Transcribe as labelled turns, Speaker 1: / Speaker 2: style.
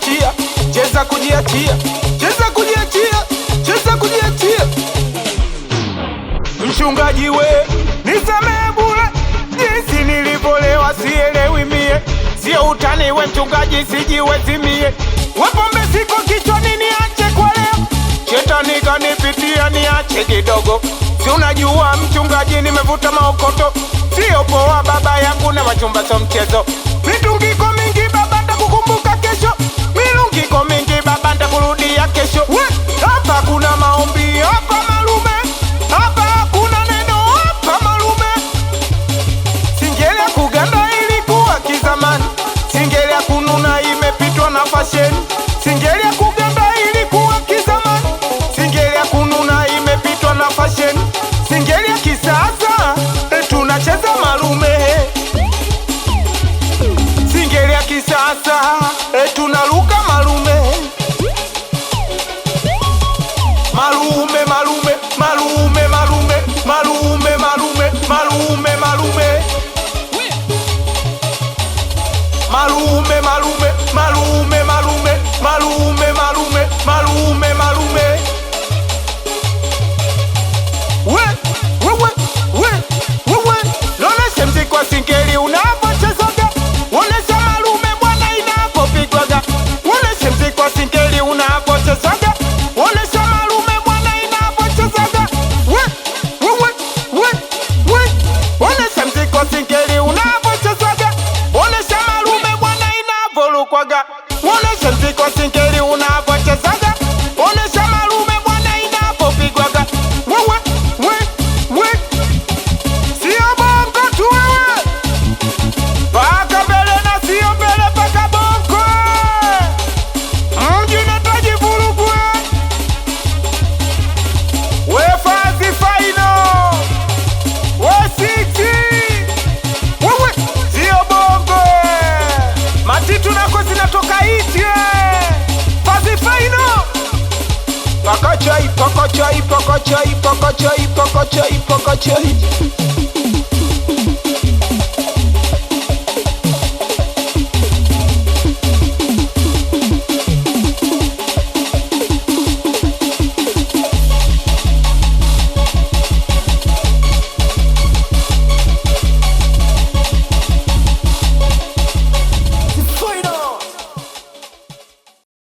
Speaker 1: kujiachia, cheza kujiachia, cheza kujiachia, cheza kujiachia. Mchungaji we, nisamehe bure, jinsi nilivolewa sielewi mie. Sio utani we mchungaji, sijiwezi mie. Wapombe siko kichwani niache kwa leo, shetani kanipitia niache kidogo. Si unajua mchungaji nimevuta maokoto, sio poa baba yangu na machumba so mchezo. Mitungiko mingi baba nitakukumbuka kesho, milungiko mingi baba nitakurudia kesho. Hapa kuna maombi, hapa malume, hapa kuna neno, hapa malume. Singeli ya kuganda ilikuwa kizamani, singeli ya kununa imepitwa na fashion. Singeli ya kuganda ilikuwa kizamani, singeli ya kununa imepitwa na fashion. Singeli ya kisasa tunacheza malume, singeli ya kisasa tunaruka malume. Malume malume malume malume malume malume malume malume malume malume malume malume malume malume malume malume. Noneshe mziki wa singeli unapochezaga, onesha malume bwana inapopigwaga. Oneshe mziki wa singeli unapochezaga, onesha malume bwana inapochezaga. Onesha mziki wa singeli unapochezaga, onesha malume bwana inavolukwaga. Onesha mziki wa singeli unapochezaga, onesha malume bwana inapopigwaga. Sio bongo tu wewe, paka mbele na sio mbele paka bongo. Mji unahitaji vurugu we Fazi Final, we Siti, wewe sio bongo. Matitu nako zinatoka iti Fazi Final. Pakachai, pakachai, pakachai, pakachai, pakachai, pakachai.